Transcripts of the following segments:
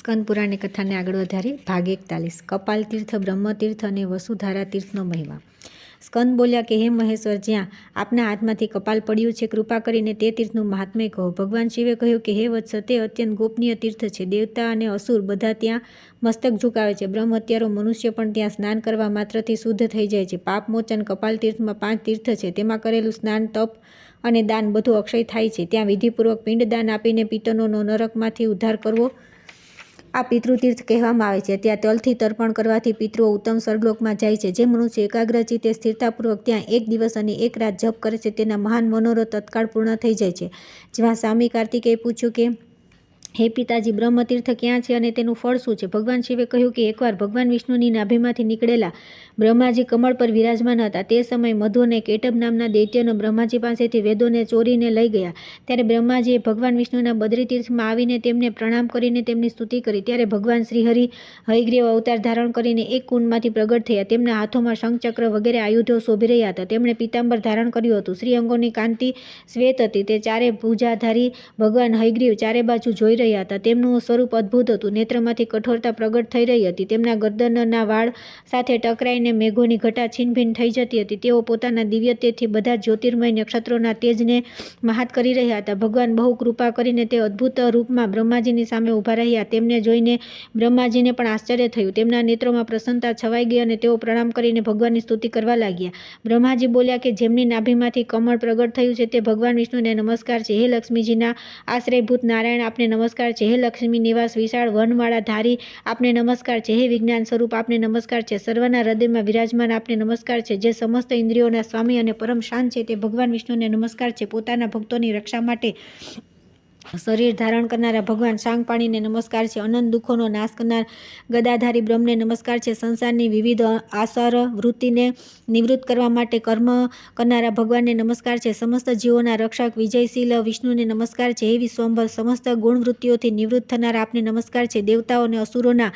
સ્કંદ પુરાણની કથાને આગળ વધારી ભાગ 41 કપાલ તીર્થ, બ્રહ્મતીર્થ અને વસુધારા તીર્થનો મહિમા. સ્કંદ બોલ્યા કે હે મહેશ્વર, જ્યાં આપના હાથમાંથી કપાલ પડ્યું છે, કૃપા કરીને તે તીર્થનું મહાત્મ્ય કહો. ભગવાન શિવે કહ્યું કે હે વત્સ, તે અત્યંત ગોપનીય તીર્થ છે. દેવતા અને અસુર બધા ત્યાં મસ્તક ઝુકાવે છે. બ્રહ્મ હત્યારો મનુષ્ય પણ ત્યાં સ્નાન કરવા માત્રથી શુદ્ધ થઈ જાય છે. પાપમોચન કપાલ તીર્થમાં 5 તીર્થ છે. તેમાં કરેલું સ્નાન, તપ અને દાન બધું અક્ષય થાય છે. ત્યાં વિધિપૂર્વક પિંડદાન આપીને પિતરનો નરકમાંથી ઉદ્ધાર કરવો આ પિતૃતીર્થ કહેવામાં આવે છે. ત્યાં તલથી તર્પણ કરવાથી પિતૃઓ ઉત્તમ સ્વર્ગલોકમાં જાય છે. જે મનુષ્ય એકાગ્રચિત્તે સ્થિરતાપૂર્વક ત્યાં 1 દિવસ અને 1 રાત જપ કરે છે, તેના મહાન મનોરથ તત્કાળ પૂર્ણ થઈ જાય છે. જેમાં સ્વામી કાર્તિકેયે પૂછ્યું કે હે પિતાજી, બ્રહ્મતીર્થ ક્યાં છે અને તેનું ફળ શું છે? ભગવાન શિવે કહ્યું કે એકવાર ભગવાન વિષ્ણુની નાભીમાંથી નીકળેલા બ્રહ્માજી કમળ પર વિરાજમાન હતા. તે સમયે મધુ અને કેટબ નામના દૈત્યનો બ્રહ્માજી પાસેથી વેદોને ચોરીને લઈ ગયા. ત્યારે બ્રહ્માજીએ ભગવાન વિષ્ણુના બદ્રીતીર્થમાં આવીને તેમને પ્રણામ કરીને તેમની સ્તુતિ કરી. ત્યારે ભગવાન શ્રીહરિ હયગ્રીવ અવતાર ધારણ કરીને એક કુંડમાંથી પ્રગટ થયા. તેમના હાથોમાં શંખચક્ર વગેરે આયુધો શોભી રહ્યા હતા. તેમણે પીતાંબર ધારણ કર્યું હતું. શ્રી અંગોની કાંતિ શ્વેત હતી. તે ચારે ભુજાધારી ભગવાન હયગ્રીવ ચારે બાજુ જોઈ રહ્યા હતા. તેમનું સ્વરૂપ અદ્ભુત હતું. નેત્રમાંથી કઠોરતા પ્રગટ થઈ રહી હતી. તેમના ગરદનના વાળ સાથે ટકરાઈને મેઘોની ઘટા છીનભીન થઈ જતી હતી. તેઓ પોતાના દિવ્ય તેજથી બધા જ્યોતિર્મય નક્ષત્રોના તેજને મહાત કરી રહ્યા હતા. ભગવાન બહુ કૃપા કરીને તે અદ્ભુત રૂપમાં બ્રહ્માજીની સામે ઊભા રહ્યા. તેમને જોઈને બ્રહ્માજીને પણ આશ્ચર્ય થયું. તેમના નેત્રોમાં પ્રસન્નતા છવાઈ ગઈ અને તેઓ પ્રણામ કરીને ભગવાનની સ્તુતિ કરવા લાગ્યા. બ્રહ્માજી બોલ્યા કે જેમની નાભીમાંથી કમળ પ્રગટ થયું છે તે ભગવાન વિષ્ણુને નમસ્કાર છે. હે લક્ષ્મીજીના આશ્રયભૂત નારાયણ, આપને નમસ્કાર છે. હે લક્ષ્મી નિવાસ વિશાળ વનવાળા ધારી, આપને નમસ્કાર છે. હે વિજ્ઞાન સ્વરૂપ, આપને નમસ્કાર છે. સર્વના હૃદયમાં વિરાજમાન, આપને નમસ્કાર છે. જે સમસ્ત ઇન્દ્રિયોના સ્વામી અને પરમ શાંત છે તે ભગવાન વિષ્ણુને નમસ્કાર છે. પોતાના ભક્તોની રક્ષા માટે શરીર ધારણ કરનારા ભગવાન શાંગપાણીને નમસ્કાર છે. અનંત દુઃખોનો નાશ કરનાર ગદાધારી બ્રહ્મને નમસ્કાર છે. સંસારની વિવિધ આસર વૃત્તિને નિવૃત્ત કરવા માટે કર્મ કરનારા ભગવાનને નમસ્કાર છે. સમસ્ત જીવોના રક્ષક વિજયશીલ વિષ્ણુને નમસ્કાર છે. હે વિશ્વંભર, સમસ્ત ગુણવૃત્તિઓથી નિવૃત્ત થનારા આપને નમસ્કાર છે. દેવતાઓ અને અસુરોના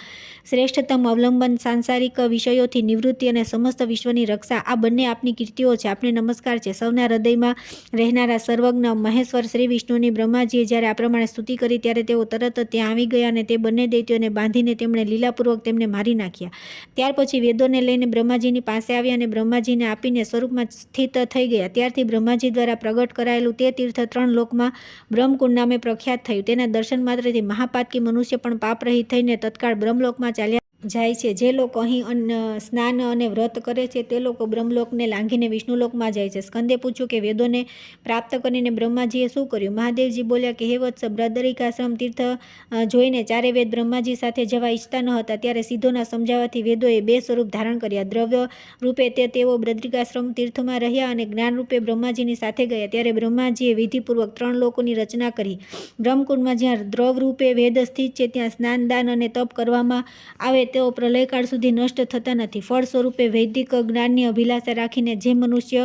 શ્રેષ્ઠતમ અવલંબન, સાંસારિક વિષયોથી નિવૃત્તિ અને સમસ્ત વિશ્વની રક્ષા, આ બંને આપની કીર્તિઓ છે. આપને નમસ્કાર છે. સૌના હૃદયમાં રહેનારા સર્વજ્ઞ મહેશ્વર શ્રી વિષ્ણુની બ્રહ્માજીએ જ્યારે આ પ્રમાણે સ્તુતિ કરી ત્યારે તેઓ તરત ત્યાં આવી ગયા અને તે બંને દૈત્યોને બાંધીને તેમણે લીલાપૂર્વક તેમને મારી નાખ્યા. ત્યાર પછી વેદોને લઈને બ્રહ્માજીની પાસે આવ્યા અને બ્રહ્માજીને આપીને સ્વરૂપમાં સ્થિત થઈ ગયા. ત્યારથી બ્રહ્માજી દ્વારા પ્રગટ કરાયેલું તે તીર્થ 3 લોકમાં બ્રહ્મકુંડ નામે પ્રખ્યાત થયું. તેના દર્શન માત્રથી મહાપાતકી મનુષ્ય પણ પાપરહિત થઈને તત્કાળ બ્રહ્મલોકમાં ચાલ્યા જાય છે. જે લોકો અહીં સ્નાન અને વ્રત કરે છે તે લોકો બ્રહ્મલોકને લાંઘીને વિષ્ણુલોકમાં જાય છે. સ્કંદે પૂછ્યું કે વેદોને પ્રાપ્ત કરીને બ્રહ્માજીએ શું કર્યું? મહાદેવજી બોલ્યા કે હે વત્સ, બદ્રિકાશ્રમ તીર્થ જોઈને ચારે વેદ બ્રહ્માજી સાથે જવા ઈચ્છતા ન હતા. ત્યારે સિદ્ધોના સમજાવવાથી વેદોએ 2 સ્વરૂપ ધારણ કર્યા. દ્રવ્ય રૂપે તેઓ બદ્રિકાશ્રમ તીર્થમાં રહ્યા અને જ્ઞાન રૂપે બ્રહ્માજીની સાથે ગયા. ત્યારે બ્રહ્માજીએ વિધિપૂર્વક 3 લોકોની રચના કરી. બ્રહ્મકુંડમાં જ્યાં દ્રવ રૂપે વેદ સ્થિત છે ત્યાં સ્નાન, દાન અને તપ કરવામાં આવે તેઓ પ્રલયકાળ સુધી નષ્ટ થતા નથી. ફળ સ્વરૂપે વૈદિક જ્ઞાનની અભિલાષા રાખીને જે મનુષ્ય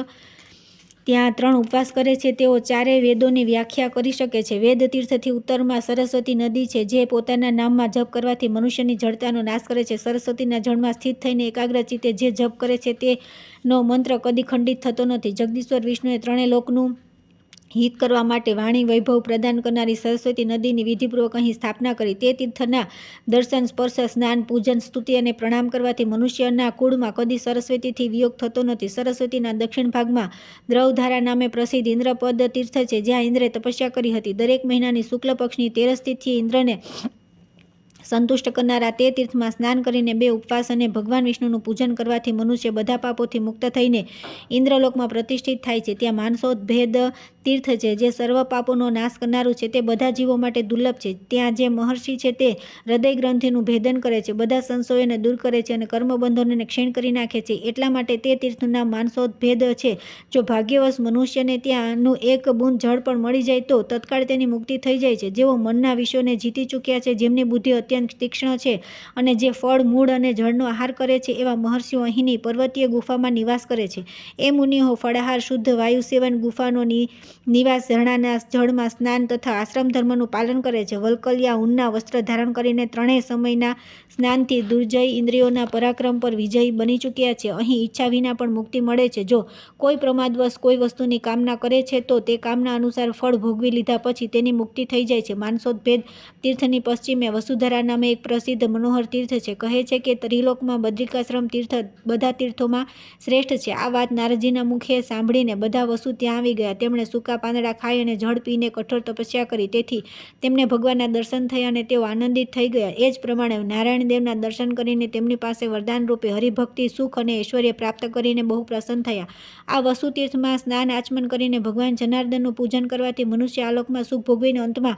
ત્યાં 3 ઉપવાસ કરે છે તેઓ ચારેય વેદોની વ્યાખ્યા કરી શકે છે. વેદ તીર્થથી ઉત્તરમાં સરસ્વતી નદી છે, જે પોતાના નામમાં જપ કરવાથી મનુષ્યની જડતાનો નાશ કરે છે. સરસ્વતીના જળમાં સ્થિત થઈને એકાગ્રચિત્તે જે જપ કરે છે તેનો મંત્ર કદી ખંડિત થતો નથી. જગદીશ્વર વિષ્ણુએ 3 લોકનું હિત કરવા માટે વાણી વૈભવ પ્રદાન કરનારી સરસ્વતી નદીની વિધિપૂર્વક અહીં સ્થાપના કરી. તે તીર્થના દર્શન, સ્પર્શ, સ્નાન, પૂજન, સ્તુતિ અને પ્રણામ કરવાથી મનુષ્યના કુળમાં કદી સરસ્વતીથી વિયોગ થતો નથી. સરસ્વતીના દક્ષિણ ભાગમાં દ્રવધારા નામે પ્રસિદ્ધ ઇન્દ્રપદ તીર્થ છે, જ્યાં ઇન્દ્રે તપસ્યા કરી હતી. દરેક મહિનાની શુક્લ પક્ષની 13 તિથિએ ઇન્દ્રને સંતુષ્ટ કરનારા તે તીર્થમાં સ્નાન કરીને 2 ઉપવાસ અને ભગવાન વિષ્ણુનું પૂજન કરવાથી મનુષ્ય બધા પાપોથી મુક્ત થઈને ઇન્દ્રલોકમાં પ્રતિષ્ઠિત થાય છે. ત્યાં માનસોદભેદ તીર્થ છે, જે સર્વ પાપોનો નાશ કરનારું છે. તે બધા જીવો માટે દુર્લભ છે. ત્યાં જે મહર્ષિ છે તે હૃદય ગ્રંથિનું ભેદન કરે છે, બધા સંશયોને દૂર કરે છે અને કર્મબંધોને ક્ષીણ કરી નાખે છે. એટલા માટે તે તીર્થનું નામ માનસોદભેદ છે. જો ભાગ્યવશ મનુષ્યને ત્યાંનું એક બૂંદ જળ પણ મળી જાય તો તત્કાળ તેની મુક્તિ થઈ જાય છે. જેઓ મનના વિષયોને જીતી ચૂક્યા છે, જેમની બુદ્ધિ અત્યંત તીક્ષ્ણ છે અને જે ફળ, મૂળ અને જળનો આહાર કરે છે, એવા મહર્ષિઓ અહીંની પર્વતીય ગુફામાં નિવાસ કરે છે. એ મુનિઓ ફળાહાર, શુદ્ધ વાયુ સેવન, ગુફાનો નિવાસ, ઝરણાના જળમાં સ્નાન તથા આશ્રમ ધર્મનું પાલન કરે છે. વલ્કલિયા ઊનના વસ્ત્ર ધારણ કરીને 3 સમયના સ્નાનથી દુર્જય ઇન્દ્રિયોના પરાક્રમ પર વિજયી બની ચૂક્યા છે. અહીં ઈચ્છા વિના પણ મુક્તિ મળે છે. જો કોઈ પ્રમાદવશ કોઈ વસ્તુની કામના કરે છે તો તે કામના અનુસાર ફળ ભોગવી લીધા પછી તેની મુક્તિ થઈ જાય છે. માનસોદભેદ તીર્થની પશ્ચિમે વસુધરા નામે એક પ્રસિદ્ધ મનોહર તીર્થ છે. કહે છે કે ત્રિલોકમાં બદ્રિકાશ્રમ તીર્થ બધા તીર્થોમાં શ્રેષ્ઠ છે. આ વાત નારદજીના મુખે સાંભળીને બધા વસુ ત્યાં આવી ગયા. તેમણે સૂકા પાંદડા ખાઈ અને જળ પીને કઠોર તપસ્યા કરી. તેથી તેમને ભગવાનના દર્શન થયા અને તેઓ આનંદિત થઈ ગયા. એ જ પ્રમાણે નારાયણ દેવના દર્શન કરીને તેમની પાસે વરદાન રૂપે હરિભક્તિ, સુખ અને ઐશ્વર્ય પ્રાપ્ત કરીને બહુ પ્રસન્ન થયા. આ વસુ તીર્થમાં સ્નાન આચમન કરીને ભગવાન જનાર્દનનું પૂજન કરવાથી મનુષ્ય આલોકમાં સુખ ભોગવીને અંતમાં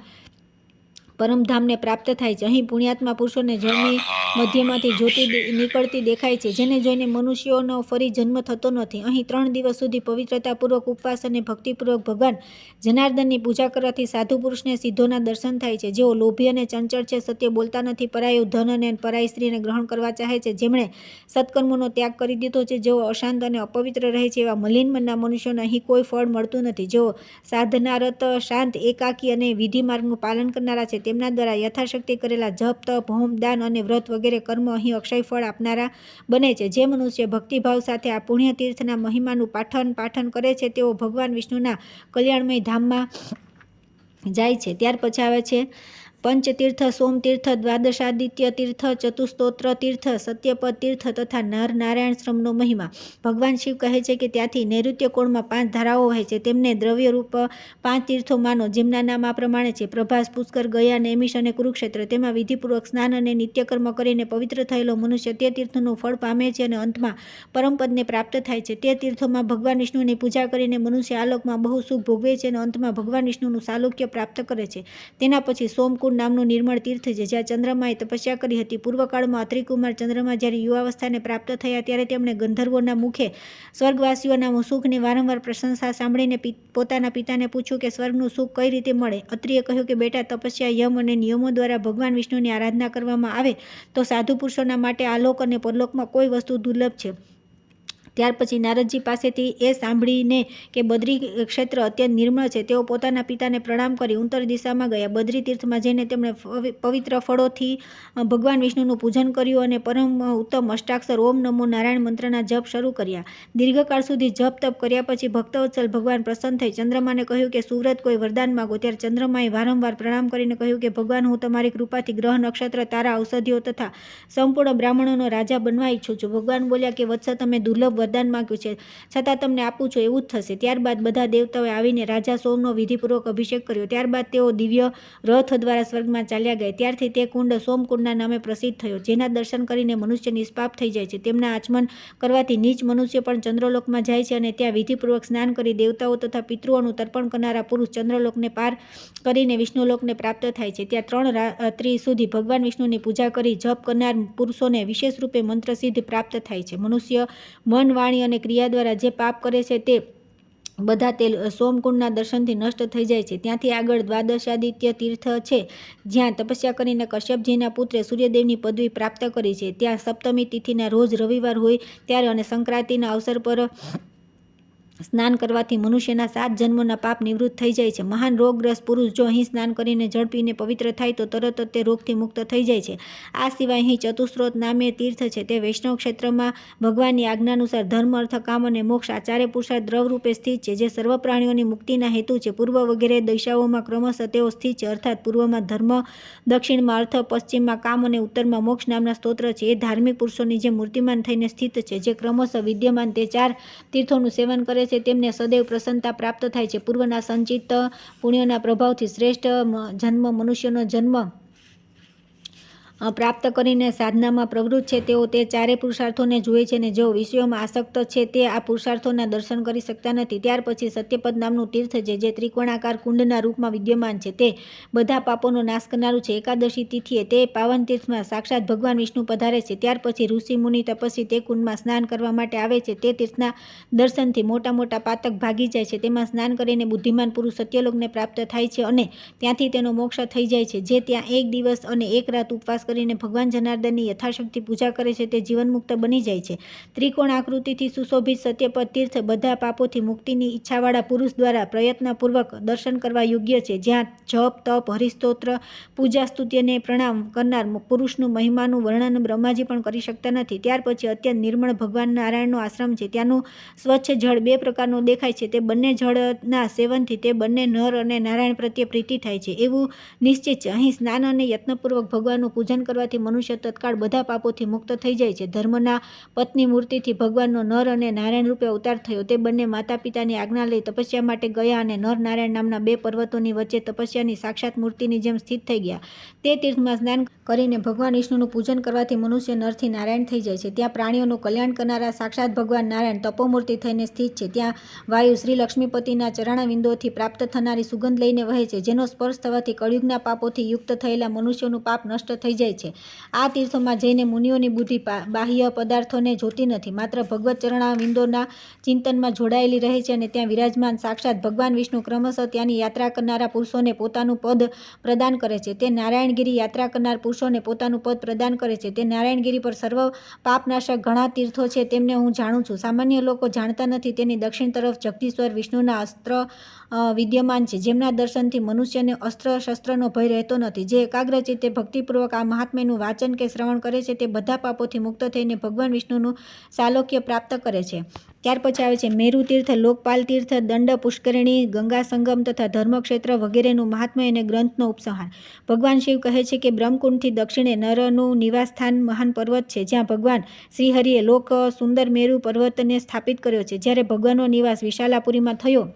પરમધામને પ્રાપ્ત થાય છે. અહીં પુણ્યાત્મા પુરુષોને જળની મધ્યમાંથી જ્યોતિ નીકળતી દેખાય છે, જેને જોઈને મનુષ્યોનો ફરી જન્મ થતો નથી. અહીં 3 દિવસ સુધી પવિત્રતાપૂર્વક ઉપવાસ અને ભક્તિપૂર્વક ભગવાન જનાર્દનની પૂજા કરવાથી સાધુ પુરુષને સિદ્ધોના દર્શન થાય છે. જેઓ લોભી અને ચંચળ છે, સત્ય બોલતા નથી, પરાયું ધન અને પરાઈ સ્ત્રીને ગ્રહણ કરવા ચાહે છે, જેમણે સત્કર્મોનો ત્યાગ કરી દીધો છે, જેઓ અશાંત અને અપવિત્ર રહે છે, એવા મલિન મનના મનુષ્યોને અહીં કોઈ ફળ મળતું નથી. જેઓ સાધનારત, શાંત, એકાકી અને વિધિ માર્ગનું પાલન કરનારા છે, તેમના દ્વારા યથાશક્તિ કરેલા જપ, તપ, હોમ, દાન અને વ્રત વગેરે કર્મ અહીં અક્ષય ફળ આપનારા બને છે. જે મનુષ્ય ભક્તિભાવ સાથે આ પુણ્ય તીર્થના મહિમાનું પાઠન કરે છે, તેઓ ભગવાન વિષ્ણુના કલ્યાણમય ધામમાં જાય છે. ત્યાર પછી આવે છે પંચતીર્થ, સોમતીર્થ, દ્વાદશાદિત્ય તીર્થ, ચતુસ્તોત્ર તીર્થ, સત્યપદ તીર્થ તથા નર નારાયણ શ્રમનો મહિમા. ભગવાન શિવ કહે છે કે ત્યાંથી નૈઋત્ય કોણમાં 5 ધારાઓ વહે છે. તેમને દ્રવ્યરૂપ 5 તીર્થો માનો, જેમના નામ આ પ્રમાણે છે: પ્રભાસ, પુષ્કર, ગયા, નૈમિષ અને કુરુક્ષેત્ર. તેમાં વિધિપૂર્વક સ્નાન અને નિત્યકર્મ કરીને પવિત્ર થયેલો મનુષ્ય તે તીર્થનું ફળ પામે છે અને અંતમાં પરમપદને પ્રાપ્ત થાય છે. તે તીર્થોમાં ભગવાન વિષ્ણુની પૂજા કરીને મનુષ્ય આલોકમાં બહુ સુખ ભોગવે છે અને અંતમાં ભગવાન વિષ્ણુનું સાલુક્ય પ્રાપ્ત કરે છે. તેના પછી સોમકુંડ નામનું નિર્મળ તીર્થ છે, જ્યાં ચંદ્રમાએ તપસ્યા કરી હતી. પૂર્વકાળમાં અત્રિકુમાર ચંદ્રમા જ્યારે યુવાવસ્થાને પ્રાપ્ત થયા ત્યારે તેમણે ગંધર્વોના મુખે સ્વર્ગવાસીઓના સુખની વારંવાર પ્રશંસા સાંભળીને પોતાના પિતાને પૂછ્યું કે સ્વર્ગનું સુખ કઈ રીતે મળે. અત્રિએ કહ્યું કે બેટા, તપસ્યા, યમ અને નિયમો દ્વારા ભગવાન વિષ્ણુની આરાધના કરવામાં આવે તો સાધુ પુરુષોના માટે આલોક અને પરલોકમાં કોઈ વસ્તુ દુર્લભ છે. ત્યાર પછી નારદજી પાસેથી એ સાંભળીને કે બદ્રી ક્ષેત્ર અત્યંત નિર્મળ છે, તેઓ પોતાના પિતાને પ્રણામ કરી ઉત્તર દિશામાં ગયા. બદ્રી તીર્થમાં જઈને તેમણે પવિત્ર ફળોથી ભગવાન વિષ્ણુનું પૂજન કર્યું અને પરમ ઉત્તમ અષ્ટાક્ષર ઓમ નમો નારાયણ મંત્રના જપ શરૂ કર્યા. દીર્ઘકાળ સુધી જપ તપ કર્યા પછી ભક્તવત્સલ ભગવાન પ્રસન્ન થઈ ચંદ્રમાને કહ્યું કે સુવ્રત કોઈ વરદાન માગો. ત્યારે ચંદ્રમાએ વારંવાર પ્રણામ કરીને કહ્યું કે ભગવાન, હું તમારી કૃપાથી ગ્રહ, નક્ષત્ર, તારા, ઔષધિઓ તથા સંપૂર્ણ બ્રાહ્મણોનો રાજા બનવા ઈચ્છું છું. ભગવાન બોલ્યા કે વત્સ, તમે દુર્લભ વરદાન માંગ્યું છે, છતાં તમને આપું છું, એવું જ થશે. ત્યારબાદ બધા દેવતાઓએ આવીને રાજા સોમનો વિધિપૂર્વક અભિષેક કર્યો. ત્યારબાદ તેઓ દિવ્ય રથ દ્વારા સ્વર્ગમાં ચાલ્યા ગયા. ત્યારથી તે કુંડ સોમકુંડના નામે પ્રસિદ્ધ થયો, જેના દર્શન કરીને મનુષ્ય નિષ્પાપ થઈ જાય છે. તેમના આચમન કરવાથી નીચ મનુષ્ય પણ ચંદ્રલોકમાં જાય છે અને ત્યાં વિધિપૂર્વક સ્નાન કરી દેવતાઓ તથા પિતૃઓનું તર્પણ કરનારા પુરુષ ચંદ્રલોકને પાર કરીને વિષ્ણુલોકને પ્રાપ્ત થાય છે. ત્યાં 3 રાત્રિ સુધી ભગવાન વિષ્ણુની પૂજા કરી જપ કરનાર પુરુષોને વિશેષ રૂપે મંત્રસિદ્ધિ પ્રાપ્ત થાય છે. મનુષ્ય મન, વાણી અને ક્રિયા દ્વારા જે પાપ કરે છે તે બધા તે સોમકુંડના દર્શનથી નષ્ટ થઈ જાય છે. ત્યાંથી આગળ દ્વાદશાદિત્ય તીર્થ છે, જ્યાં તપસ્યા કરીને કશ્યપજીના પુત્રે સૂર્યદેવની પદવી પ્રાપ્ત કરી છે. ત્યાં સપ્તમી તિથિના રોજ રવિવાર હોય ત્યારે અને સંક્રાંતિના અવસર પર સ્નાન કરવાથી મનુષ્યના 7 જન્મોના પાપ નિવૃત્ત થઈ જાય છે. મહાન રોગગ્રસ્ત પુરુષ જો અહીં સ્નાન કરીને જળ પીને પવિત્ર થાય તો તરત જ તે રોગથી મુક્ત થઈ જાય છે. આ સિવાય અહીં ચતુસ્ત્રોત નામે તીર્થ છે. તે વૈષ્ણવ ક્ષેત્રમાં ભગવાનની આજ્ઞાનુસાર ધર્મ, અર્થ, કામ અને મોક્ષ આ 4 પુરુષાર્થ દ્રવ રૂપે સ્થિત છે, જે સર્વ પ્રાણીઓની મુક્તિના હેતુ છે. પૂર્વ વગેરે દિશાઓમાં ક્રમશઃ તેઓ સ્થિત છે, અર્થાત પૂર્વમાં ધર્મ, દક્ષિણમાં અર્થ, પશ્ચિમમાં કામ અને ઉત્તરમાં મોક્ષ નામના સ્તોત્ર છે. એ ધાર્મિક પુરુષોની જે મૂર્તિમાન થઈને સ્થિત છે, જે ક્રમશઃ વિદ્યમાન તે 4 તીર્થોનું સેવન કરે છે, તેમને સદૈવ પ્રસન્નતા પ્રાપ્ત થાય છે. પૂર્વના સંચિત પુણ્યના પ્રભાવથી શ્રેષ્ઠ જન્મ મનુષ્યનો જન્મ પ્રાપ્ત કરીને સાધનામાં પ્રવૃત્ત છે, તેઓ તે 4 પુરુષાર્થોને જુએ છે અને જેઓ વિષયોમાં આસક્ત છે તે આ પુરુષાર્થોના દર્શન કરી શકતા નથી. ત્યાર પછી સત્યપદ નામનું તીર્થ છે, જે ત્રિકોણાકાર કુંડના રૂપમાં વિદ્યમાન છે. તે બધા પાપોનો નાશ કરનારું છે. એકાદશી તિથિએ તે પાવન તીર્થમાં સાક્ષાત ભગવાન વિષ્ણુ પધારે છે. ત્યાર પછી ઋષિ મુનિ તપસ્વી તે કુંડમાં સ્નાન કરવા માટે આવે છે. તે તીર્થના દર્શનથી મોટા મોટા પાતક ભાગી જાય છે. તેમાં સ્નાન કરીને બુદ્ધિમાન પુરુષ સત્યલોકને પ્રાપ્ત થાય છે અને ત્યાંથી તેનો મોક્ષ થઈ જાય છે. જે ત્યાં 1 દિવસ અને 1 રાત ઉપવાસ કરીને ભગવાન જનાર્દનની યથાશક્તિ પૂજા કરે છે, તે જીવનમુક્ત બની જાય છે. ત્રિકોણ આકૃતિથી સુશોભિત સત્યપદ તીર્થ બધા પાપોથી મુક્તિની ઈચ્છાવાળા પુરુષ દ્વારા પ્રયત્નપૂર્વક દર્શન કરવા યોગ્ય છે. જ્યાં જપ, તપ, હરિસ્તોત્ર, પૂજા, સ્તુતિ અને પ્રણામ કરનાર પુરુષનું મહિમાનું વર્ણન બ્રહ્માજી પણ કરી શકતા નથી. ત્યાર પછી અત્યંત નિર્મળ ભગવાન નારાયણનો આશ્રમ છે. ત્યાંનું સ્વચ્છ જળ 2 પ્રકારનું દેખાય છે. તે બંને જળના સેવનથી તે બંને નર અને નારાયણ પ્રત્યે પ્રીતિ થાય છે, એવું નિશ્ચિત છે. અહીં સ્નાન અને યત્નપૂર્વક ભગવાનનું પૂજન પૂજન કરવાથી મનુષ્ય તત્કાળ બધા પાપોથી મુક્ત થઈ જાય છે. ધર્મના પત્ની મૂર્તિથી ભગવાનનો નર અને નારાયણ રૂપે અવતાર થયો. તે બંને માતા પિતાની આજ્ઞા લઈ તપસ્યા માટે ગયા અને નર નારાયણ નામના બે પર્વતોની વચ્ચે તપસ્યાની સાક્ષાત મૂર્તિની જેમ સ્થિત થઈ ગયા. તે તીર્થમાં સ્નાન કરીને ભગવાન વિષ્ણુનું પૂજન કરવાથી મનુષ્ય નરથી નારાયણ થઈ જાય છે. ત્યાં પ્રાણીઓનું કલ્યાણ કરનારા સાક્ષાત ભગવાન નારાયણ તપોમૂર્તિ થઈને સ્થિત છે. ત્યાં વાયુ શ્રી લક્ષ્મીપતિના ચરણાવિંદોથી પ્રાપ્ત થનારી સુગંધ લઈને વહે છે, જેનો સ્પર્શ થવાથી કળિયુગના પાપોથી યુક્ત થયેલા મનુષ્યોનું પાપ નષ્ટ થઈ જાય છે. આ તીર્થોમાં જઈને મુનિઓની બુદ્ધિ બાહ્ય પદાર્થોને જોતી નથી, માત્ર ભગવત ચરણાવિંદોના ચિંતનમાં જોડાયેલી રહે છે અને ત્યાં વિરાજમાન સાક્ષાત ભગવાન વિષ્ણુ ક્રમશઃ ત્યાંની યાત્રા કરનારા પુરુષોને પોતાનું પદ પ્રદાન કરે છે. તે નારાયણગીરી યાત્રા કરનાર પુરુષોને પોતાનું પદ પ્રદાન કરે છે. તે નારાયણગીરી પર સર્વ પાપનાશક ઘણા તીર્થો છે, તેમને હું જાણું છું. સામાન્ય લોકો જાણતા નથી. તેની દક્ષિણ તરફ જગદીશ્વર વિષ્ણુના અસ્ત્ર વિદ્યમાન છે, જેમના દર્શનથી મનુષ્યને અસ્ત્ર શસ્ત્રનો ભય રહેતો નથી. જે એકાગ્રચિત્તે ભક્તિપૂર્વક આ મહાત્મ્યનું વાચન કે શ્રવણ કરે છે, તે બધા પાપોથી મુક્ત થઈને ભગવાન વિષ્ણુનું સાલોક્ય પ્રાપ્ત કરે છે. ત્યાર પછી આવે છે મેરુ તીર્થ, લોકપાલ તીર્થ, દંડ પુષ્કરિણી, ગંગા સંગમ તથા ધર્મક્ષેત્ર વગેરેનું મહાત્મ્ય અને ગ્રંથનો ઉપસંહાર. ભગવાન શિવ કહે છે કે બ્રહ્મકુંડથી દક્ષિણે નરનું નિવાસસ્થાન મહાન પર્વત છે, જ્યાં ભગવાન શ્રીહરિએ લોક સુંદર મેરુ પર્વતને સ્થાપિત કર્યો છે. જ્યારે ભગવાનનો નિવાસ વિશાલાપુરીમાં થયો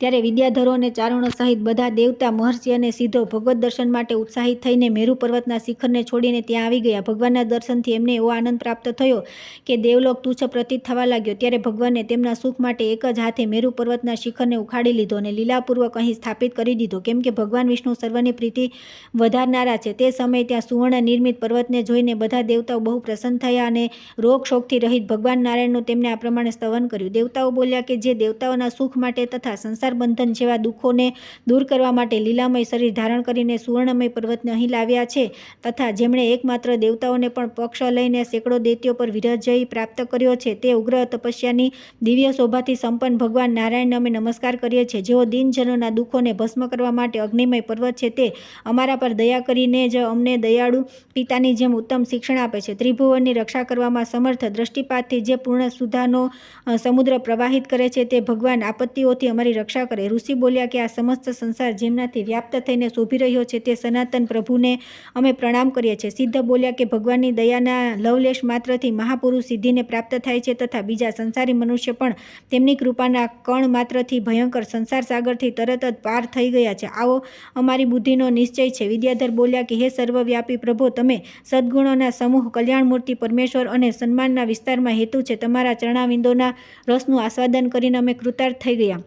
ત્યારે વિદ્યાધરો અને ચારણો સહિત બધા દેવતા, મહર્ષિ અને સિદ્ધો ભગવત દર્શન માટે ઉત્સાહિત થઈને મેરુ પર્વતના શિખરને છોડીને ત્યાં આવી ગયા. ભગવાનના દર્શનથી એમને એવો આનંદ પ્રાપ્ત થયો કે દેવલોક તુચ્છ પ્રતીત થવા લાગ્યો. ત્યારે ભગવાને તેમના સુખ માટે એક જ હાથે મેરુ પર્વતના શિખરને ઉખાડી લીધો અને લીલાપૂર્વક અહીં સ્થાપિત કરી દીધો, કેમ કે ભગવાન વિષ્ણુ સર્વની પ્રીતિ વધારનારા છે. તે સમયે ત્યાં સુવર્ણ નિર્મિત પર્વતને જોઈને બધા દેવતાઓ બહુ પ્રસન્ન થયા અને રોગ શોકથી રહિત ભગવાન નારાયણનું તેમને આ પ્રમાણે સ્તવન કર્યું. દેવતાઓ બોલ્યા કે જે દેવતાઓના સુખ માટે તથા સંસાર બંધન જેવા દુઃખોને દૂર કરવા માટે લીલામય શરીર ધારણ કરીને સુવર્ણમય પર્વતને અહીં લાવ્યા છે, તથા જેમણે એકમાત્ર દેવતાઓને પણ પક્ષ લઈને સેંકડો દૈત્યો પર વિજય પ્રાપ્ત કર્યો છે, તે ઉગ્ર તપસ્યાની દિવ્ય શોભાથી સંપન્ન ભગવાન નારાયણને અમે નમસ્કાર કરીએ છીએ. જેઓ દિનજનોના દુઃખોને ભસ્મ કરવા માટે અગ્નિમય પર્વત છે, તે અમારા પર દયા કરીને જ અમને દયાળુ પિતાની જેમ ઉત્તમ શિક્ષણ આપે છે. ત્રિભુવનની રક્ષા કરવામાં સમર્થ, દ્રષ્ટિપાતથી જે પૂર્ણ સુધાનો સમુદ્ર પ્રવાહિત કરે છે, તે ભગવાન આપત્તિઓથી અમારી રક્ષા કરે. ઋષિ બોલ્યા કે આ સમસ્ત સંસાર જેમનાથી વ્યાપ્ત થઈને શોભી રહ્યો છે, તે સનાતન પ્રભુને અમે પ્રણામ કરીએ છીએ. સિદ્ધ બોલ્યા કે ભગવાનની દયાના લવલેશ માત્રથી મહાપુરુષ સિદ્ધિને પ્રાપ્ત થાય છે, તથા બીજા સંસારી મનુષ્ય પણ તેમની કૃપાના કણ માત્રથી ભયંકર સંસાર સાગરથી તરત જ પાર થઈ ગયા છે. આવો અમારી બુદ્ધિનો નિશ્ચય છે. વિદ્યાધર બોલ્યા કે હે સર્વવ્યાપી પ્રભો, તમે સદગુણોના સમૂહ, કલ્યાણમૂર્તિ પરમેશ્વર અને સન્માનના વિસ્તારમાં હેતુ છે. તમારા ચરણાવિંદોના રસનું આસ્વાદન કરીને અમે કૃતાર્થ થઈ ગયા.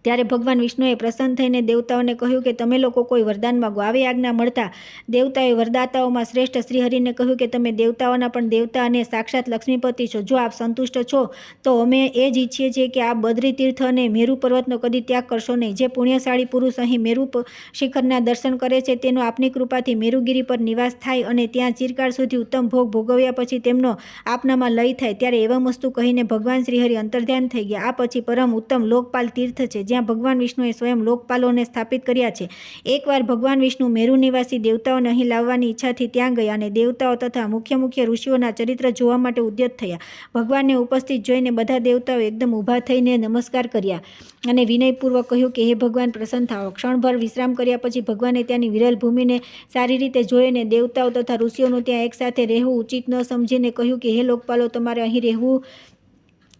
ત્યારે ભગવાન વિષ્ણુએ પ્રસન્ન થઈને દેવતાઓને કહ્યું કે તમે લોકો કોઈ વરદાન માગો. આવી આજ્ઞા મળતા દેવતાએ વરદાતાઓમાં શ્રેષ્ઠ શ્રીહરિને કહ્યું કે તમે દેવતાઓના પણ દેવતા અને સાક્ષાત લક્ષ્મીપતિ છો. જો આપ સંતુષ્ટ છો તો અમે એ જ ઈચ્છીએ છીએ કે આપ બદ્રી તીર્થ અને મેરુ પર્વતનો કદી ત્યાગ કરશો નહીં. જે પુણ્યશાળી પુરુષ અહીં મેરુ શિખરના દર્શન કરે છે, તેનો આપની કૃપાથી મેરુગીરી પર નિવાસ થાય અને ત્યાં ચિરકાળ સુધી ઉત્તમ ભોગ ભોગવ્યા પછી તેમનો આપનામાં લય થાય. ત્યારે એવમ વસ્તુ કહીને ભગવાન શ્રીહરિ અંતર્ધ્યાન થઈ ગયા. આ પછી પરમ ઉત્તમ લોકપાલ તીર્થ છે, જ્યાં ભગવાન વિષ્ણુએ સ્વયં લોકપાલોને સ્થાપિત કર્યા છે. એકવાર ભગવાન વિષ્ણુ મેરુ નિવાસી દેવતાઓને અહીં લાવવાની ઈચ્છાથી ત્યાં ગયા અને દેવતાઓ તથા મુખ્ય ઋષિઓના ચરિત્ર જોવા માટે ઉદ્યત થયા. ભગવાનને ઉપસ્થિત જોઈને બધા દેવતાઓ એકદમ ઊભા થઈને નમસ્કાર કર્યા અને વિનયપૂર્વક કહ્યું કે હે ભગવાન, પ્રસન્ન થાઓ. ક્ષણભર વિશ્રામ કર્યા પછી ભગવાને ત્યાંની વિરલ ભૂમિને સારી રીતે જોઈને દેવતાઓ તથા ઋષિઓનું ત્યાં એકસાથે રહેવું ઉચિત ન સમજીને કહ્યું કે હે લોકપાલો, તમારે અહીં રહેવું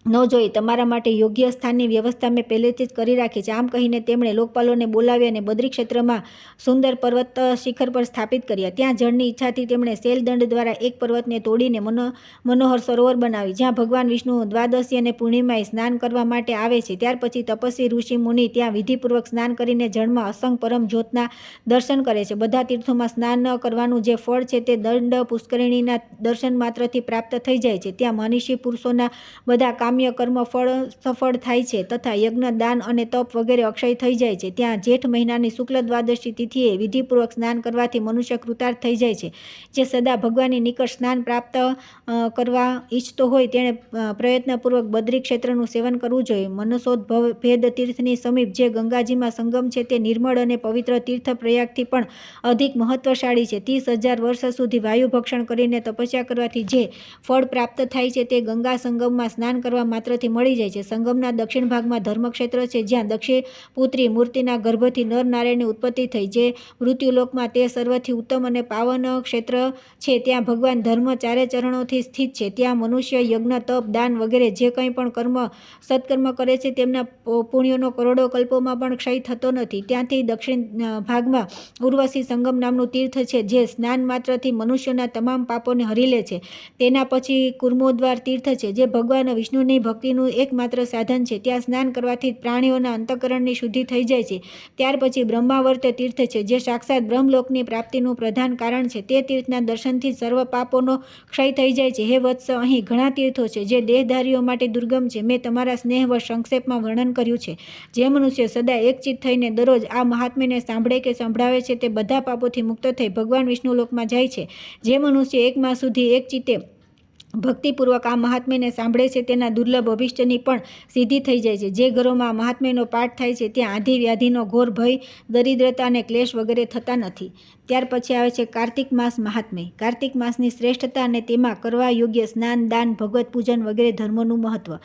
ન જોઈએ. તમારા માટે યોગ્ય સ્થાનની વ્યવસ્થા મેં પહેલેથી જ કરી રાખી છે. આમ કહીને તેમણે લોકપાલોને બોલાવી અને બદ્રી ક્ષેત્રમાં સુંદર પર્વત શિખર પર સ્થાપિત કર્યા. ત્યાં જળની ઈચ્છાથી તેમણે શૈલદંડ દ્વારા એક પર્વતને તોડીને મનોહર સરોવર બનાવી, જ્યાં ભગવાન વિષ્ણુ દ્વાદશી અને પૂર્ણિમાએ સ્નાન કરવા માટે આવે છે. ત્યાર પછી તપસ્વી ઋષિ મુનિ ત્યાં વિધિપૂર્વક સ્નાન કરીને જળમાં અસંગ પરમ જ્યોતના દર્શન કરે છે. બધા તીર્થોમાં સ્નાન ન કરવાનું જે ફળ છે, તે દંડ પુષ્કરિણીના દર્શન માત્રથી પ્રાપ્ત થઈ જાય છે. ત્યાં મનીષી પુરુષોના બધા કામ્ય કર્મ ફળ સફળ થાય છે, તથા યજ્ઞ, દાન અને તપ વગેરે અક્ષય થઈ જાય છે. ત્યાં જેઠ મહિનાની શુક્લ દ્વાદશી તિથિએ વિધિપૂર્વક સ્નાન કરવાથી મનુષ્ય કૃતાર્થ થઈ જાય છે. જે સદા ભગવાનની નિકટ સ્નાન પ્રાપ્ત કરવા ઈચ્છતો હોય તેણે પ્રયત્નપૂર્વક બદ્રી ક્ષેત્રનું સેવન કરવું જોઈએ. મનસોદભેદ તીર્થની સમીપ જે ગંગાજીમાં સંગમ છે, તે નિર્મળ અને પવિત્ર તીર્થ પ્રયાગથી પણ અધિક મહત્વશાળી છે. 30,000 વર્ષ સુધી વાયુ ભક્ષણ કરીને તપસ્યા કરવાથી જે ફળ પ્રાપ્ત થાય છે, તે ગંગા સંગમમાં સ્નાન કરવા કરવા માત્રથી મળી જાય છે. સંગમના દક્ષિણ ભાગમાં ધર્મક્ષેત્ર છે, જ્યાં દક્ષિણ પુત્રી મૂર્તિના ગર્ભથી નર નારાયણની ઉત્પત્તિ થઈ. જે મૃત્યુલોકમાં તે સર્વથી ઉત્તમ અને પાવન ક્ષેત્ર છે. ત્યાં ભગવાન ધર્મ ચારે ચરણોથી સ્થિત છે. ત્યાં મનુષ્ય યજ્ઞ, તપ, દાન વગેરે જે કંઈ પણ સત્કર્મ કરે છે તેમના પુણ્યોનો કરોડો કલ્પોમાં પણ ક્ષય થતો નથી. ત્યાંથી દક્ષિણ ભાગમાં ઉર્વશી સંગમ નામનું તીર્થ છે, જે સ્નાન માત્રથી મનુષ્યના તમામ પાપોને હરી લે છે. તેના પછી કુર્મોદ્વાર તીર્થ છે, જે ભગવાન વિષ્ણુની ભક્તિનું એકમાત્ર સાધન છે. ત્યાં સ્નાન કરવાથી પ્રાણીઓના અંતઃકરણની શુદ્ધિ થઈ જાય છે. ત્યાર પછી બ્રહ્માવર્ત તીર્થ છે, જે સાક્ષાત બ્રહ્મલોકની પ્રાપ્તિનું પ્રધાન કારણ છે. તે તીર્થના દર્શનથી સર્વ પાપોનો ક્ષય થઈ જાય છે. હે વત્સ, અહીં ઘણા તીર્થો છે જે દેહધારીઓ માટે દુર્ગમ છે. મેં તમારા સ્નેહવશ સંક્ષેપમાં વર્ણન કર્યું છે. જે મનુષ્ય સદા એકચિત્ત થઈને દરરોજ આ મહાત્મ્યને સાંભળે કે સંભળાવે છે, તે બધા પાપોથી મુક્ત થઈ ભગવાન વિષ્ણુલોકમાં જાય છે. જે મનુષ્ય 1 માસ સુધી એકચિત્તે ભક્તિપૂર્વક આ મહાત્મ્યને સાંભળે છે, તેના દુર્લભ અભિષ્ટની પણ સિદ્ધિ થઈ જાય છે. જે ઘરોમાં આ મહાત્મ્યનો પાઠ થાય છે, ત્યાં આધિ વ્યાધિનો ઘોર ભય, દરિદ્રતા અને ક્લેશ વગેરે થતા નથી. ત્યાર પછી આવે છે કાર્તિક માસ મહાત્મ્ય. કાર્તિક માસની શ્રેષ્ઠતા અને તેમાં કરવા યોગ્ય સ્નાન, દાન, ભગવત પૂજન વગેરે ધર્મોનું મહત્વ.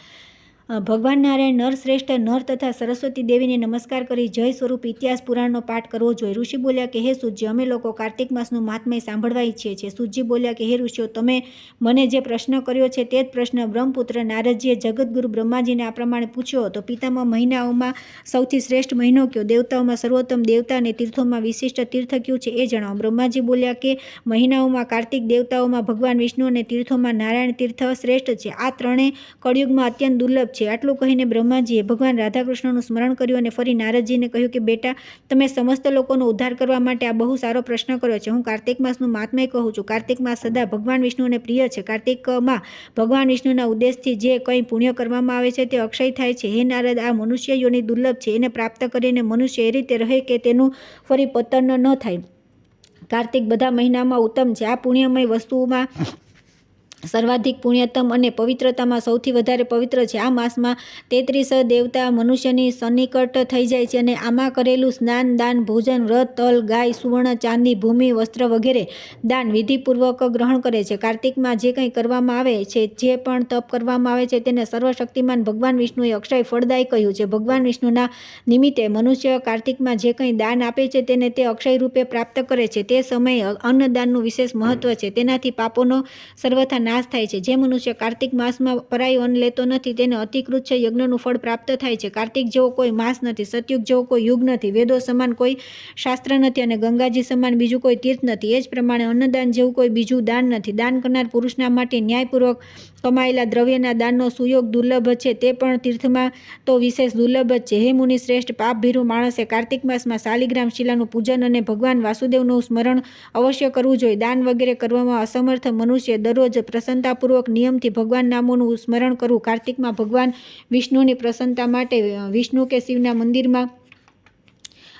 ભગવાન નારાયણ નરશ્રેષ્ઠ નર તથા સરસ્વતી દેવીને નમસ્કાર કરી જય સ્વરૂપ ઇતિહાસ પુરાણનો પાઠ કરવો જોઈએ. ઋષિ બોલ્યા કે હે સૂર્ય, અમે લોકો કાર્તિક માસનું મહાત્મ્ય સાંભળવા ઈચ્છીએ છીએ. સૂર્યજી બોલ્યા કે હે ઋષિઓ, તમે મને જે પ્રશ્ન કર્યો છે તે જ પ્રશ્ન બ્રહ્મપુત્ર નારદજીએ જગતગુરુ બ્રહ્માજીને આ પ્રમાણે પૂછ્યો હતો. પિતામહ, મહિનાઓમાં સૌથી શ્રેષ્ઠ મહિનો કયો? દેવતાઓમાં સર્વોત્તમ દેવતા અને તીર્થોમાં વિશિષ્ટ તીર્થ કયું છે એ જણાવો. બ્રહ્માજી બોલ્યા કે મહિનાઓમાં કાર્તિક, દેવતાઓમાં ભગવાન વિષ્ણુ અને તીર્થોમાં નારાયણ તીર્થ શ્રેષ્ઠ છે. આ ત્રણેય કળિયુગમાં અત્યંત દુર્લભ છે. આટલું કહીને બ્રહ્માજીએ ભગવાન રાધાકૃષ્ણનું સ્મરણ કર્યું અને ફરી નારદજીને કહ્યું કે બેટા, તમે સમસ્ત લોકોનો ઉદ્ધાર કરવા માટે આ બહુ સારો પ્રશ્ન કર્યો છે. હું કાર્તિક માસનું મહાત્મ્ય કહું છું. કાર્તિક માસ સદા ભગવાન વિષ્ણુને પ્રિય છે. કાર્તિકમાં ભગવાન વિષ્ણુના ઉદ્દેશથી જે કંઈ પુણ્ય કરવામાં આવે છે તે અક્ષય થાય છે. હે નારદ, આ મનુષ્ય યોનિ દુર્લભ છે. એને પ્રાપ્ત કરીને મનુષ્ય એ રીતે રહે કે તેનું ફરી પતન ન થાય. કાર્તિક બધા મહિનામાં ઉત્તમ છે. આ પુણ્યમય વસ્તુઓમાં સર્વાધિક પુણ્યતમ અને પવિત્રતામાં સૌથી વધારે પવિત્ર છે. આ માસમાં 33 દેવતા મનુષ્યની સન્નિકટ થઈ જાય છે અને આમાં કરેલું સ્નાન, દાન, ભોજન, વ્રત, તલ, ગાય, સુવર્ણ, ચાંદી, ભૂમિ, વસ્ત્ર વગેરે દાન વિધિપૂર્વક ગ્રહણ કરે છે. કાર્તિકમાં જે કંઈ કરવામાં આવે છે, જે પણ તપ કરવામાં આવે છે, તેને સર્વશક્તિમાન ભગવાન વિષ્ણુએ અક્ષય ફળદાયી કહ્યું છે. ભગવાન વિષ્ણુના નિમિત્તે મનુષ્ય કાર્તિકમાં જે કંઈ દાન આપે છે તેને તે અક્ષય રૂપે પ્રાપ્ત કરે છે. તે સમયે અન્નદાનનું વિશેષ મહત્વ છે. તેનાથી પાપોનો સર્વથા નાશ થાય છે. જે મનુષ્ય કાર્તિક માસમાં પરાયું અન્ન લેતો નથી, તેને અતિકૃચ્છ યજ્ઞનું ફળ પ્રાપ્ત થાય છે. કાર્તિક જેવો કોઈ માસ નથી, સતયુગ જેવો કોઈ યુગ નથી, વેદો સમાન કોઈ શાસ્ત્ર નથી અને ગંગાજી સમાન બીજું કોઈ તીર્થ નથી. એ જ પ્રમાણે અન્નદાન જેવું કોઈ બીજું દાન નથી. દાન કરનાર પુરુષના માટે ન્યાયપૂર્વક કમાયેલા દ્રવ્યના દાનનો સુયોગ દુર્લભ છે. તે પણ તીર્થમાં તો વિશેષ દુર્લભ જ છે. હે મુનિ શ્રેષ્ઠ, પાપભીરુ માણસે કાર્તિક માસમાં શાલિગ્રામ શિલાનું પૂજન અને ભગવાન વાસુદેવનું સ્મરણ અવશ્ય કરવું જોઈએ. દાન વગેરે કરવામાં અસમર્થ મનુષ્ય દરરોજ પ્રસન્નતાપૂર્વક નિયમથી ભગવાન નામોનું સ્મરણ કરવું. કાર્તિકમાં ભગવાન વિષ્ણુની પ્રસન્નતા માટે વિષ્ણુ કે શિવના મંદિરમાં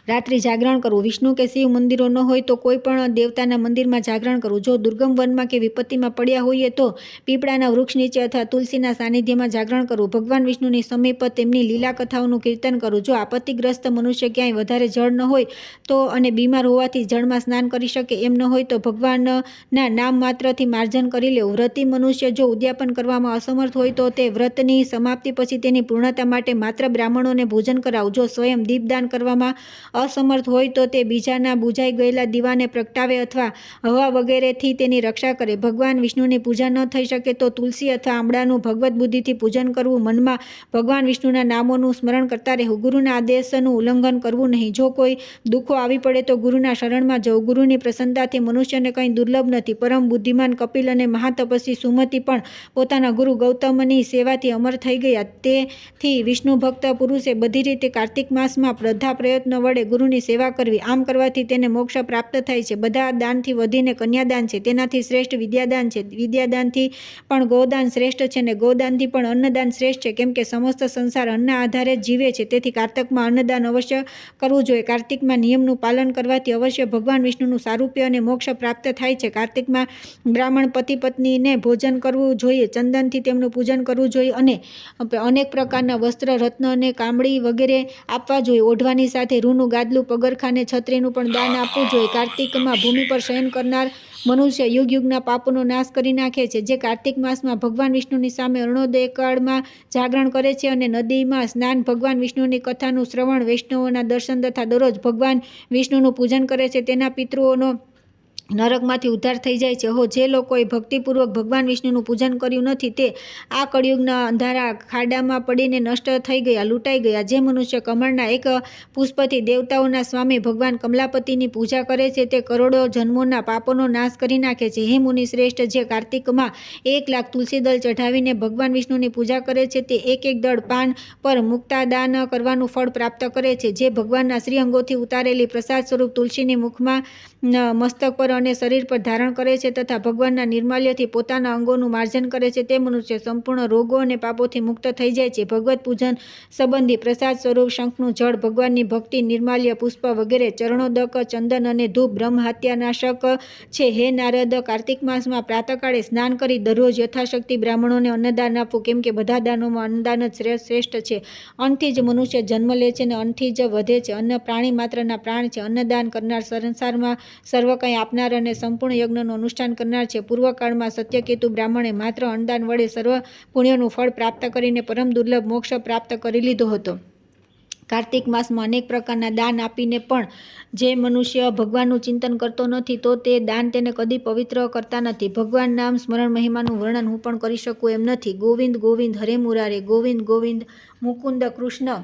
રાત્રિ જાગરણ કરવું. વિષ્ણુ કે શિવ મંદિરો ન હોય તો કોઈ પણ દેવતાના મંદિરમાં જાગરણ કરવું. જો દુર્ગમ વનમાં કે વિપત્તિમાં પડ્યા હોઈએ તો પીપળાના વૃક્ષ નીચે અથવા તુલસીના સાનિધ્યમાં જાગરણ કરવું. ભગવાન વિષ્ણુની સમીપ તેમની લીલા કથાઓનું કીર્તન કરવું. જો આપત્તિગ્રસ્ત મનુષ્ય ક્યાંય વધારે જળ ન હોય તો અને બીમાર હોવાથી જળમાં સ્નાન કરી શકે એમ ન હોય તો ભગવાનના નામ માત્રથી માર્જન કરી લેવું. વ્રતી મનુષ્ય જો ઉદ્યાપન કરવામાં અસમર્થ હોય તો તે વ્રતની સમાપ્તિ પછી તેની પૂર્ણતા માટે માત્ર બ્રાહ્મણોને ભોજન કરાવવું. જો સ્વયં દીપદાન કરવામાં અસમર્થ હોય તો તે બીજાના બુઝાઈ ગયેલા દીવાને પ્રગટાવે અથવા હવા વગેરેથી તેની રક્ષા કરે. ભગવાન વિષ્ણુની પૂજા ન થઈ શકે તો તુલસી અથવા આમળાનું ભગવત બુદ્ધિથી પૂજન કરવું. મનમાં ભગવાન વિષ્ણુના નામોનું સ્મરણ કરતા રહેવું. ગુરુના આદેશનું ઉલ્લંઘન કરવું નહીં. જો કોઈ દુઃખો આવી પડે તો ગુરુના શરણમાં જવું. ગુરુની પ્રસન્નતાથી મનુષ્યને કંઈ દુર્લભ નથી. પરમ બુદ્ધિમાન કપિલ અને મહાતપસ્વી સુમતિ પણ પોતાના ગુરુ ગૌતમની સેવાથી અમર થઈ ગયા. તેથી વિષ્ણુ ભક્ત પુરુષે બધી રીતે કાર્તિક માસમાં બધા પ્રયત્નો વડે ગુરુની સેવા કરવી. આમ કરવાથી તેને મોક્ષ પ્રાપ્ત થાય છે. બધા દાનથી વધીને કન્યાદાન છે. તેનાથી શ્રેષ્ઠ વિદ્યાદાન છે. વિદ્યાદાનથી પણ ગોદાન શ્રેષ્ઠ છે અને ગોદાનથી પણ અન્નદાન શ્રેષ્ઠ છે. કેમ કે સમસ્ત સંસાર અન્નના આધારે જ જીવે છે. તેથી કાર્તિકમાં અન્નદાન અવશ્ય કરવું જોઈએ. કાર્તિકમાં નિયમનું પાલન કરવાથી અવશ્ય ભગવાન વિષ્ણુનું સારૂપ્ય અને મોક્ષ પ્રાપ્ત થાય છે. કાર્તિકમાં બ્રાહ્મણ પતિ પત્નીને ભોજન કરવું જોઈએ. ચંદનથી તેમનું પૂજન કરવું જોઈએ અને અનેક પ્રકારના વસ્ત્ર, રત્ન અને કામળી વગેરે આપવા જોઈએ. ઓઢવાની સાથે રૂનું ગાદલું, પગરખાં અને છત્રીનું પણ દાન આપવું જોઈએ. કાર્તિકમાં ભૂમિ પર શયન કરનાર મનુષ્ય યુગ યુગના પાપોનો નાશ કરી નાખે છે. જે કાર્તિક માસમાં ભગવાન વિષ્ણુની સામે અરુણોદય કાળમાં જાગરણ કરે છે અને નદીમાં સ્નાન, ભગવાન વિષ્ણુની કથાનું શ્રવણ, વૈષ્ણવોના દર્શન તથા દરરોજ ભગવાન વિષ્ણુનું પૂજન કરે છે, તેના પિતૃઓનો નરકમાંથી ઉદ્ધાર થઈ જાય છે. જે લોકોએ ભક્તિપૂર્વક ભગવાન વિષ્ણુનું પૂજન કર્યું નથી તે આ કળિયુગના અંધારા ખાડામાં પડીને નષ્ટ થઈ ગયા, લૂંટાઈ ગયા. જે મનુષ્ય કમળના એક પુષ્પથી દેવતાઓના સ્વામી ભગવાન કમલાપતિની પૂજા કરે છે તે કરોડો જન્મોના પાપોનો નાશ કરી નાખે છે. હે મુનિ શ્રેષ્ઠ, જે કાર્તિકમાં 1,00,000 તુલસી દળ ચઢાવીને ભગવાન વિષ્ણુની પૂજા કરે છે તે એક દળ પાન પર મુક્તાદાન કરવાનું ફળ પ્રાપ્ત કરે છે. જે ભગવાનના શ્રી અંગોથી ઉતારેલી પ્રસાદ સ્વરૂપ તુલસીની મુખમાં, મસ્તક પર અને શરીર પર ધારણ કરે છે તથા ભગવાનના નિર્માલ્યથી પોતાના અંગોનું માર્જન કરે છે તે મનુષ્ય સંપૂર્ણ રોગો અને પાપોથી મુક્ત થઈ જાય છે. ભગવત પૂજન સંબંધી પ્રસાદ સ્વરૂપ શંખનું જળ, ભગવાનની ભક્તિ, નિર્માલ્ય પુષ્પ વગેરે, ચરણોદક, ચંદન અને ધૂપ બ્રહ્મહત્યાનાશક છે. હે નારદ, કાર્તિક માસમાં પ્રાતઃકાળે સ્નાન કરી દરરોજ યથાશક્તિ બ્રાહ્મણોને અન્નદાન આપવું, કેમ કે બધા દાનોમાં અન્નદાન જ શ્રેષ્ઠ છે. અન્નથી જ મનુષ્ય જન્મ લે છે અને અન્નથી જ વધે છે. અન્ન પ્રાણી માત્રના પ્રાણ છે. અન્નદાન કરનાર સંસારમાં સર્વ કંઈ આપનાર અને સંપૂર્ણ યજ્ઞનું અનુષ્ઠાન કરનાર છે. પૂર્વકાળમાં સત્યકેતુ બ્રાહ્મણે માત્ર અન્નદાન વડે સર્વ પુણ્યનું ફળ પ્રાપ્ત કરીને પરમ દુર્લભ મોક્ષ પ્રાપ્ત કરી લીધો હતો. કાર્તિક માસમાં અનેક પ્રકારના દાન આપીને પણ જે મનુષ્ય ભગવાનનું ચિંતન કરતો નથી તો તે દાન તેને કદી પવિત્ર કરતા નથી. ભગવાન નામ સ્મરણ મહિમાનું વર્ણન હું પણ કરી શકું એમ નથી. ગોવિંદ ગોવિંદ હરે મુરારે, ગોવિંદ ગોવિંદ મુકુંદ કૃષ્ણ,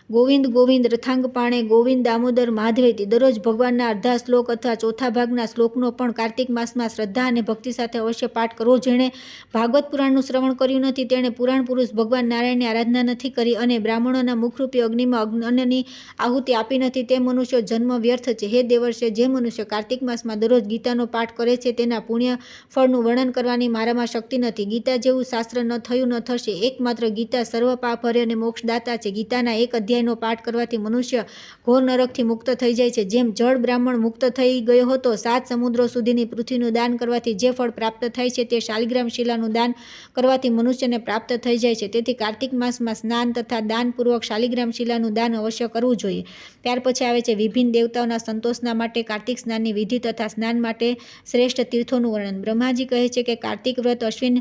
ગોવિંદ ગોવિંદ રથાંગપાણે, ગોવિંદ દામોદર માધવેતી. દરરોજ ભગવાનના અડધા શ્લોક અથવા ચોથા ભાગના શ્લોકનો પણ કાર્તિક માસમાં શ્રદ્ધા અને ભક્તિ સાથે અવશ્ય પાઠ કરવો. જેણે ભાગવત પુરાણનું શ્રવણ કર્યું નથી તેણે પુરાણ પુરુષ ભગવાન નારાયણની આરાધના નથી કરી અને બ્રાહ્મણોના મુખરૂપી અગ્નિમાં અન્નની આહુતિ આપી નથી તે મનુષ્યો જન્મ વ્યર્થ છે. હે દેવર્ષે, જે મનુષ્ય કાર્તિક માસમાં દરરોજ ગીતાનો પાઠ કરે છે તેના પુણ્ય ફળનું વર્ણન કરવાની મારામાં શક્તિ નથી. ગીતા જેવું શાસ્ત્ર ન થયું ન થશે. એકમાત્ર ગીતા સર્વ પાપ હરે અને મોક્ષદાતા છે. ગીતાના એક અધ્યાયનો પાઠ કરવાથી મનુષ્ય ઘોર નરકથી મુક્ત થઈ જાય છે. જેમ જળ બ્રાહ્મણ મુક્ત થઈ ગયો હતો, 7 સમુદ્રો સુધીની પૃથ્વીનું દાન કરવાથી જે ફળ પ્રાપ્ત થાય છે તે શાલિગ્રામ શિલાનું દાન કરવાથી મનુષ્યને પ્રાપ્ત થઈ જાય છે. તેથી કાર્તિક માસમાં સ્નાન તથા દાનપૂર્વક શાલિગ્રામ શિલાનું દાન અવશ્ય કરવું જોઈએ. ત્યાર પછી આવે છે વિભિન્ન દેવતાઓના સંતોષના માટે કાર્તિક સ્નાનની વિધિ તથા સ્નાન માટે શ્રેષ્ઠ તીર્થોનું વર્ણન. બ્રહ્માજી કહે છે કે કાર્તિક વ્રત અશ્વિન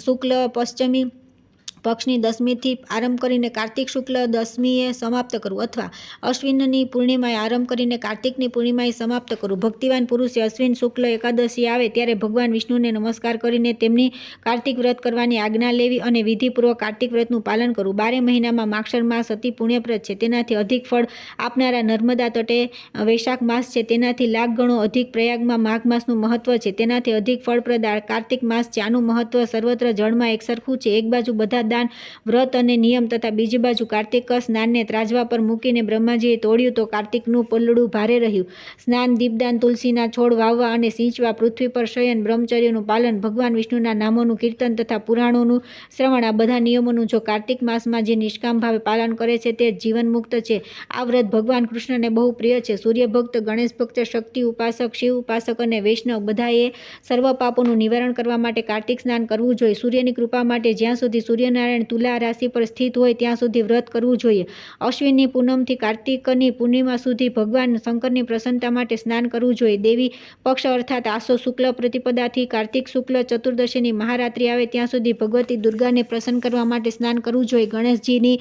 શુક્લ પશ્ચમી પક્ષની દસમીથી આરંભ કરીને કાર્તિક શુક્લ દસમીએ સમાપ્ત કરવું અથવા અશ્વિનની પૂર્ણિમાએ આરંભ કરીને કાર્તિકની પૂર્ણિમાએ સમાપ્ત કરવું. ભક્તિવાન પુરુષે અશ્વિન શુક્લ એકાદશી આવે ત્યારે ભગવાન વિષ્ણુને નમસ્કાર કરીને તેમની કાર્તિક વ્રત કરવાની આજ્ઞા લેવી અને વિધિપૂર્વક કાર્તિક વ્રતનું પાલન કરવું. 12 મહિનામાં માક્ષર માસ અતિ પુણ્યપ્રદ છે. તેનાથી અધિક ફળ આપનારા નર્મદા તટે વૈશાખ માસ છે. તેનાથી લાખ ગણો અધિક પ્રયાગમાં માઘ માસનું મહત્વ છે. તેનાથી અધિક ફળપ્રદ કાર્તિક માસ છે. આનું મહત્વ સર્વત્ર જળમાં એકસરખું છે. એક બાજુ બધા દાન, વ્રત અને નિયમ તથા બીજી બાજુ કાર્તિક સ્નાનને ત્રાજવા પર મૂકીને બ્રહ્માજીએ તોડ્યું તો કાર્તિકનું પલ્લડું ભારે રહ્યું. સ્નાન, દીપદાન, તુલસીના છોડ વાવવા અને સિંચવા, પૃથ્વી પર શયન, બ્રહ્મચર્યનું પાલન, ભગવાન વિષ્ણુના નામોનું કીર્તન તથા પુરાણોનું શ્રવણ, આ બધા નિયમોનું જો કાર્તિક માસમાં જે નિષ્કામ ભાવે પાલન કરે છે તે જીવન મુક્ત છે. આ વ્રત ભગવાન કૃષ્ણને બહુ પ્રિય છે. સૂર્ય ભક્ત, ગણેશ ભક્ત, શક્તિ ઉપાસક, શિવ ઉપાસક અને વૈષ્ણવ બધાએ સર્વ પાપોનું નિવારણ કરવા માટે કાર્તિક સ્નાન કરવું જોઈએ. સૂર્યની કૃપા માટે જ્યાં સુધી સૂર્યનારાયણ તુલા રાશિ પર સ્થિત હોય ત્યાં સુધી વ્રત કરવું જોઈએ. અશ્વિનની પૂનમથી કાર્તિકની પૂર્ણિમા સુધી ભગવાન શંકરની પ્રસન્નતા માટે સ્નાન કરવું જોઈએ. દેવી પક્ષ અર્થાત આસો શુક્લ પ્રતિપદાથી કાર્તિક શુક્લ ચતુર્દશીની મહારાત્રિ આવે ત્યાં સુધી ભગવતી દુર્ગાને પ્રસન્ન કરવા માટે સ્નાન કરવું જોઈએ. ગણેશજીની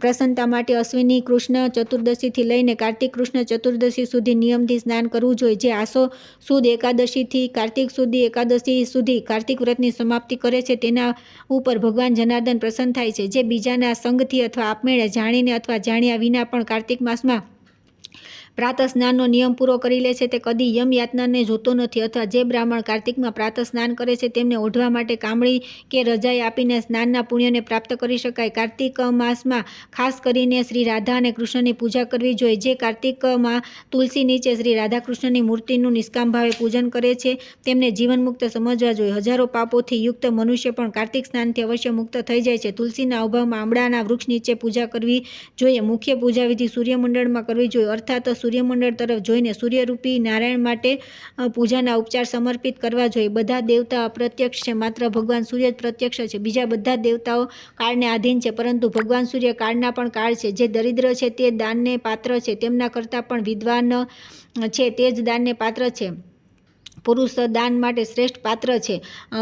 પ્રસન્નતા માટે અશ્વિની કૃષ્ણ ચતુર્દશીથી લઈને કાર્તિક કૃષ્ણ ચતુર્દશી સુધી નિયમથી સ્નાન કરવું જોઈએ. જે આસો સુદ એકાદશીથી કાર્તિક સુધી એકાદશી સુધી કાર્તિક વ્રતની સમાપ્તિ કરે છે તેના ઉપર ભગવાન જનાર્દન પ્રસન્ન થાય છે. જે બીજાના સંગથી અથવા આપમેળે જાણીને અથવા જાણ્યા વિના પણ કાર્તિક માસમાં પ્રાતઃ સ્નાનનો નિયમ પૂરો કરી લે છે તે કદી યમ યાતનાને જોતો નથી. અથવા જે બ્રાહ્મણ કાર્તિકમાં પ્રાતઃ સ્નાન કરે છે તેમને ઓઢવા માટે કામળી કે રજાઈ આપીને સ્નાનના પુણ્યને પ્રાપ્ત કરી શકાય. કાર્તિક માસમાં ખાસ કરીને શ્રી રાધા અને કૃષ્ણની પૂજા કરવી જોઈએ. જે કાર્તિકમાં તુલસી નીચે શ્રી રાધા કૃષ્ણની મૂર્તિનું નિષ્કામ ભાવે પૂજન કરે છે તેમને જીવન મુક્ત સમજવા જોઈએ. હજારો પાપોથી યુક્ત મનુષ્ય પણ કાર્તિક સ્નાનથી અવશ્ય મુક્ત થઈ જાય છે. તુલસીના અભાવમાં આંબળાના વૃક્ષ નીચે પૂજા કરવી જોઈએ. મુખ્ય પૂજા વિધિ સૂર્યમંડળમાં કરવી જોઈએ. અર્થાત સૂર્યમંડળ તરફ જોઈને સૂર્યરૂપી નારાયણ માટે પૂજાના ઉપચાર સમર્પિત કરવા જોઈએ. બધા દેવતા અપ્રત્યક્ષ છે, માત્ર ભગવાન સૂર્ય જ પ્રત્યક્ષ છે. બીજા બધા દેવતાઓ કાળને આધીન છે, પરંતુ ભગવાન સૂર્ય કાળના પણ કાળ છે. જે દરિદ્ર છે તે દાનને પાત્ર છે, તેમના કરતાં પણ વિદ્વાન છે તે જ દાનને પાત્ર છે. પુરુષ દાન માટે શ્રેષ્ઠ પાત્ર છે.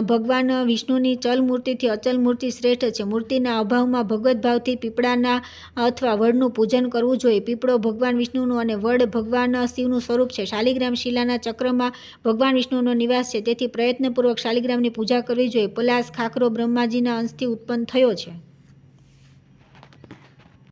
ભગવાન વિષ્ણુની ચલ મૂર્તિથી અચલ મૂર્તિ શ્રેષ્ઠ છે. મૂર્તિના અભાવમાં ભગવત ભાવથી પીપળાના અથવા વડનું પૂજન કરવું જોઈએ. પીપળો ભગવાન વિષ્ણુનું અને વડ ભગવાન શિવનું સ્વરૂપ છે. શાલિગ્રામ શિલાના ચક્રમાં ભગવાન વિષ્ણુનો નિવાસ છે. તેથી પ્રયત્નપૂર્વક શાલિગ્રામની પૂજા કરવી જોઈએ. પલાશ ખાખરો બ્રહ્માજીના અંશથી ઉત્પન્ન થયો છે.